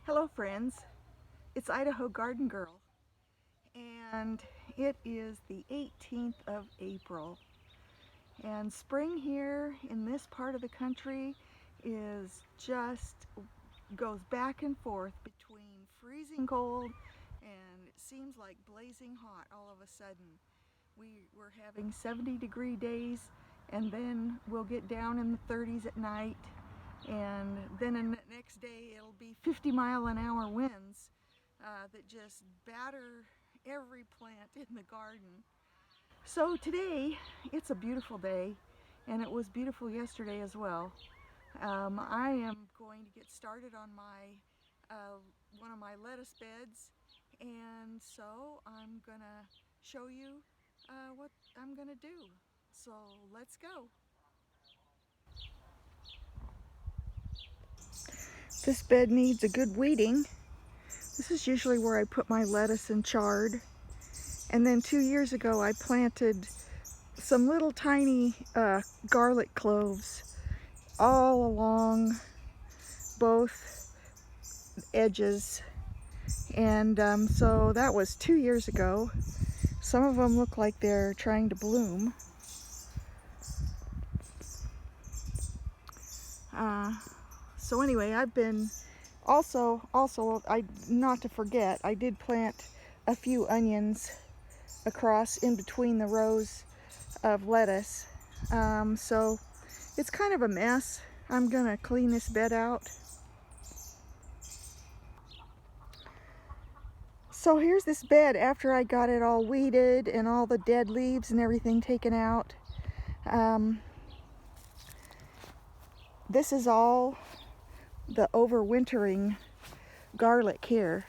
Hello friends, it's Idaho Garden Girl, and it is the 18th of April, and spring here in this part of the country is just goes back and forth between freezing cold and it seems like blazing hot all of a sudden. We're having 70-degree days, and then we'll get down in the 30s at night, and then the next day it'll be 50-mile-an-hour winds that just batter every plant in the garden. So today it's a beautiful day, and it was beautiful yesterday as well. I am going to get started on my one of my lettuce beds, and so I'm gonna show you what I'm gonna do. So let's go. This bed needs a good weeding. This is usually where I put my lettuce and chard. And then 2 years ago I planted some little tiny garlic cloves all along both edges. And so that was 2 years ago. Some of them look like they're trying to bloom. So anyway, I've been also not to forget, I did plant a few onions across in between the rows of lettuce. So it's kind of a mess. I'm gonna clean this bed out. So here's this bed after I got it all weeded and all the dead leaves and everything taken out. This is all the overwintering garlic here.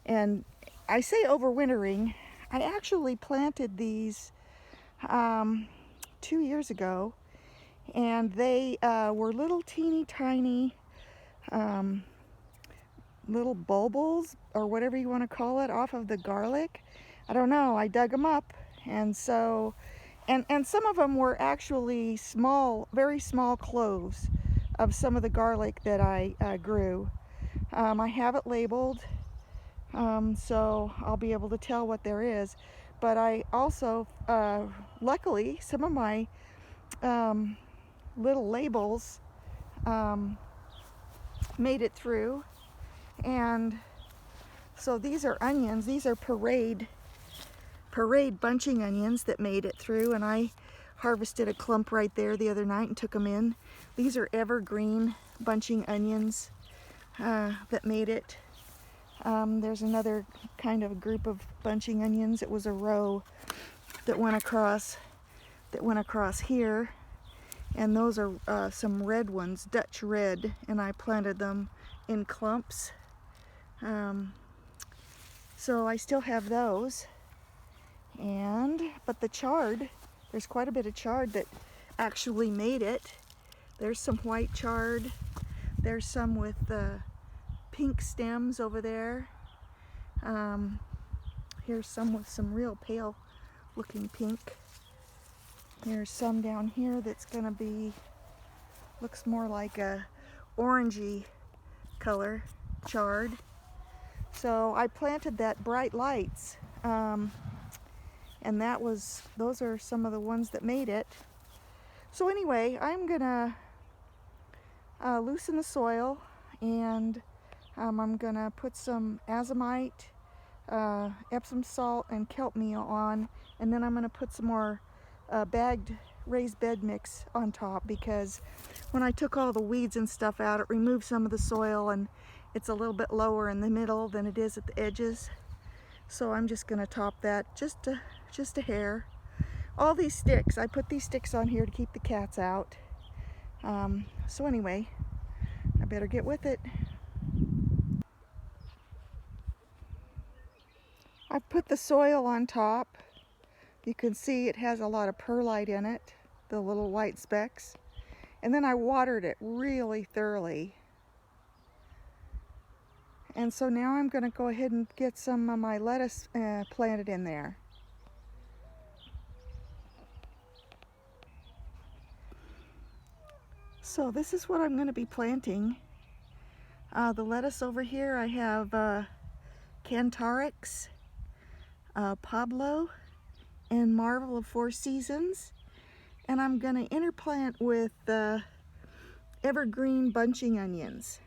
And I say overwintering, I actually planted these 2 years ago, and they were little teeny tiny little bulbils, or whatever you want to call it, off of the garlic. I don't know, I dug them up, and so and some of them were actually small, very small cloves of some of the garlic that I grew. I have it labeled, so I'll be able to tell what there is. But I also, luckily, some of my little labels made it through. And so these are onions. These are parade bunching onions that made it through, and I harvested a clump right there the other night and took them in. These are evergreen bunching onions that made it. There's another kind of group of bunching onions. It was a row that went across here, and those are some red ones, Dutch red, and I planted them in clumps. So I still have those. But the chard, there's quite a bit of chard that actually made it. There's some white chard. There's some with pink stems over there. Here's some with some real pale looking pink. Here's some down here that's gonna be, looks more like a orangey color chard. So I planted that bright lights, and those are some of the ones that made it. So anyway, I'm gonna loosen the soil, and I'm gonna put some azomite, Epsom salt, and kelp meal on, and then I'm gonna put some more bagged raised bed mix on top, because when I took all the weeds and stuff out, it removed some of the soil, and it's a little bit lower in the middle than it is at the edges. So I'm just gonna top that just a hair. All these sticks, I put these sticks on here to keep the cats out. So anyway, I better get with it. I've put the soil on top. You can see it has a lot of perlite in it, the little white specks. And then I watered it really thoroughly. And so now I'm going to go ahead and get some of my lettuce planted in there. So this is what I'm going to be planting. The lettuce over here, I have Cantarix, Pablo and Merveille of 4 Seasons, and I'm going to interplant with evergreen bunching onions.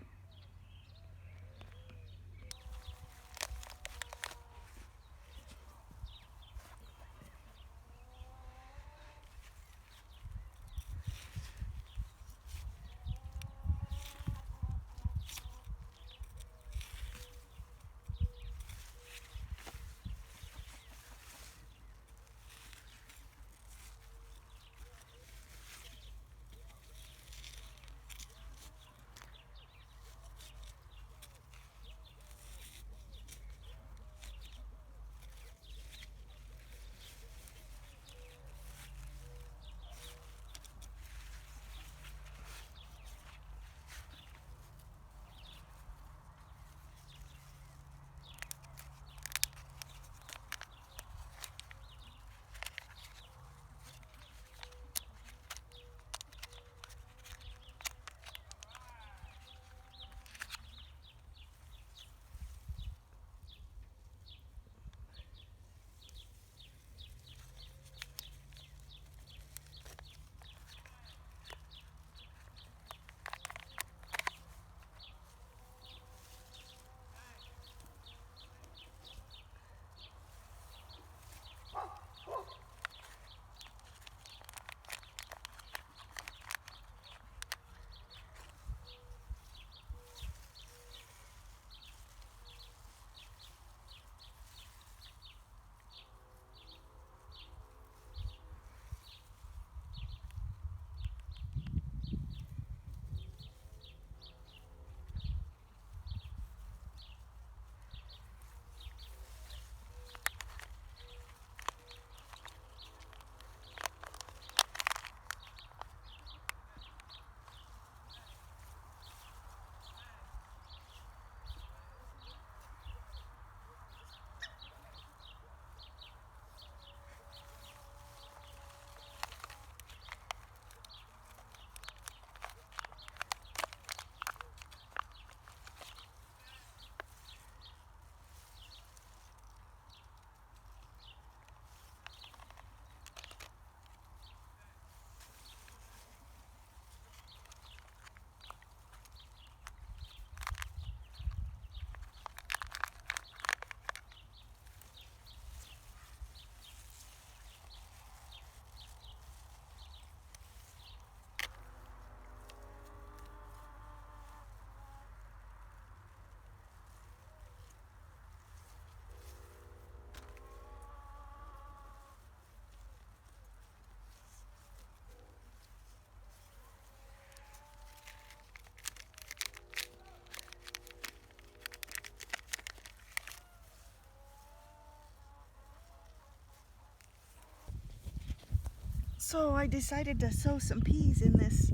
So I decided to sow some peas in this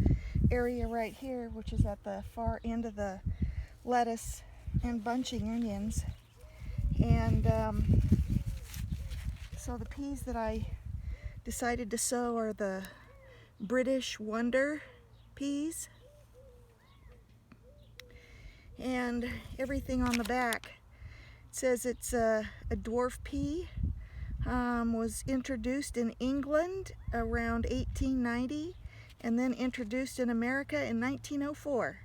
area right here, which is at the far end of the lettuce and bunching onions. And so the peas that I decided to sow are the British Wonder peas. And everything on the back says it's a dwarf pea. Was introduced in England around 1890 and then introduced in America in 1904.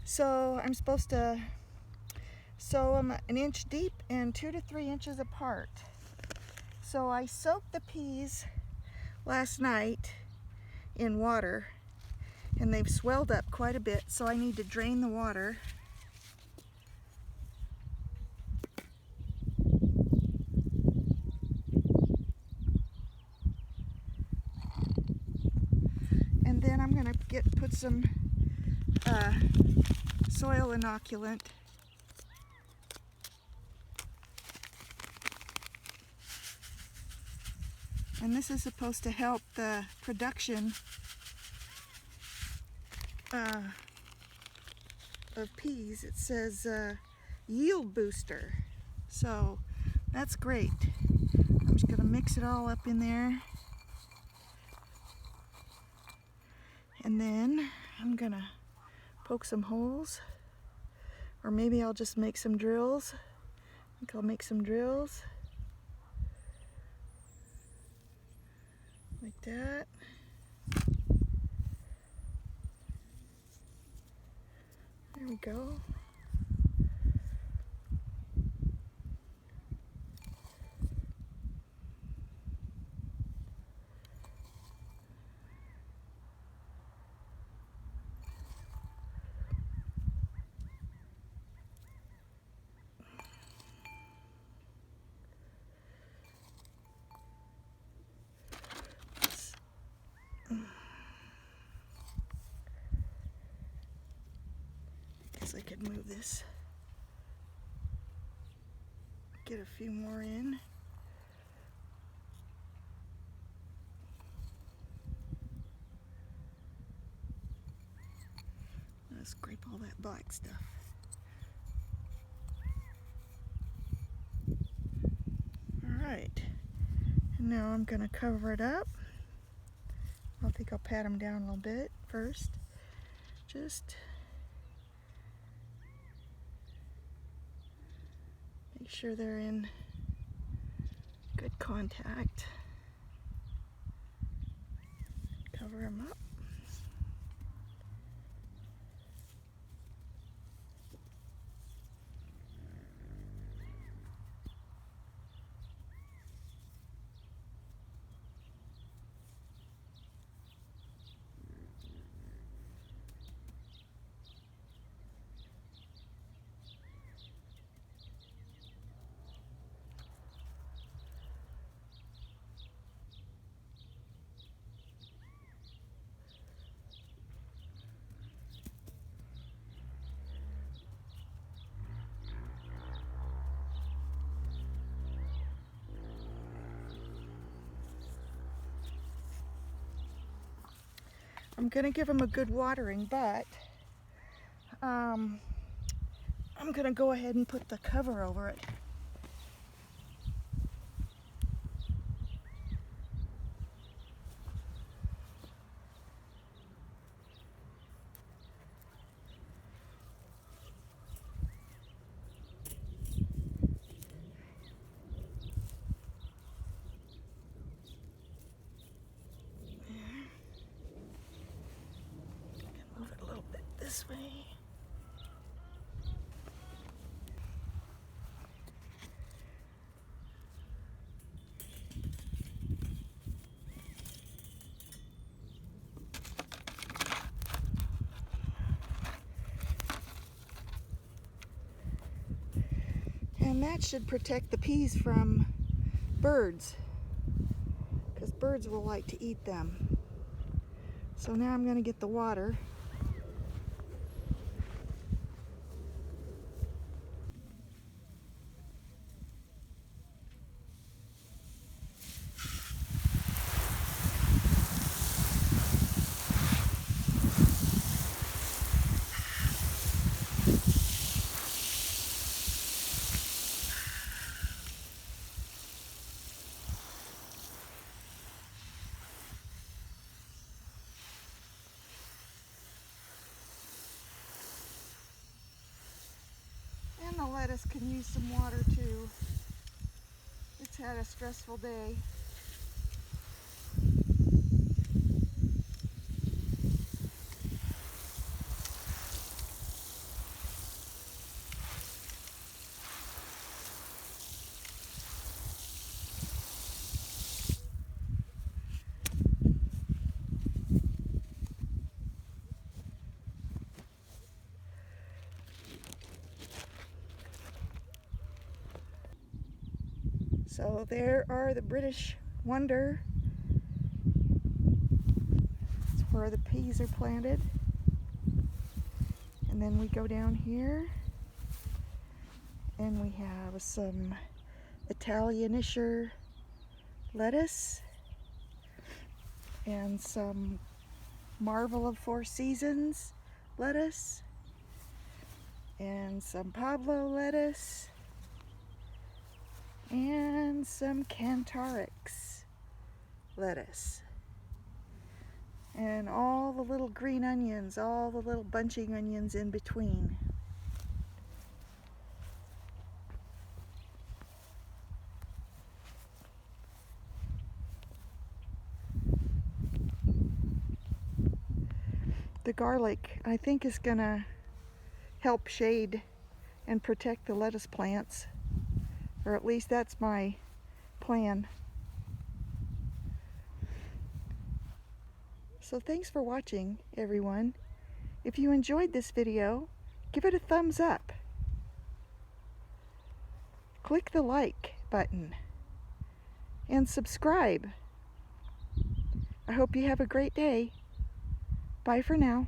So I'm supposed to sow them 1 inch deep and 2 to 3 inches apart. So I soaked the peas last night in water and they've swelled up quite a bit, so I need to drain the water. And then I'm going to put some soil inoculant. And this is supposed to help the production of peas. It says yield booster. So that's great. I'm just going to mix it all up in there. And then I'm going to poke some holes Or maybe I'll just make some drills. I think I'll make some drills. Like that. There we go. I could move this, get a few more in. Let's scrape all that black stuff. All right, and now I'm gonna cover it up. I think I'll pat them down a little bit first. Just make sure they're in good contact. Cover them up. I'm gonna give them a good watering, but I'm gonna go ahead and put the cover over it. Move it a little bit this way. And that should protect the peas from birds, because birds will like to eat them. So now I'm going to get the water. And the lettuce can use some water too. It's had a stressful day. So there are the British Wonder. That's where the peas are planted. And then we go down here and we have some Italienischer lettuce and some Marvel of Four Seasons lettuce and some Pablo lettuce and some Cantarix lettuce, and all the little green onions, all the little bunching onions in between. The garlic, I think, is gonna help shade and protect the lettuce plants, or at least that's my plan. So thanks for watching, everyone. If you enjoyed this video, give it a thumbs up. Click the like button and subscribe. I hope you have a great day. Bye for now.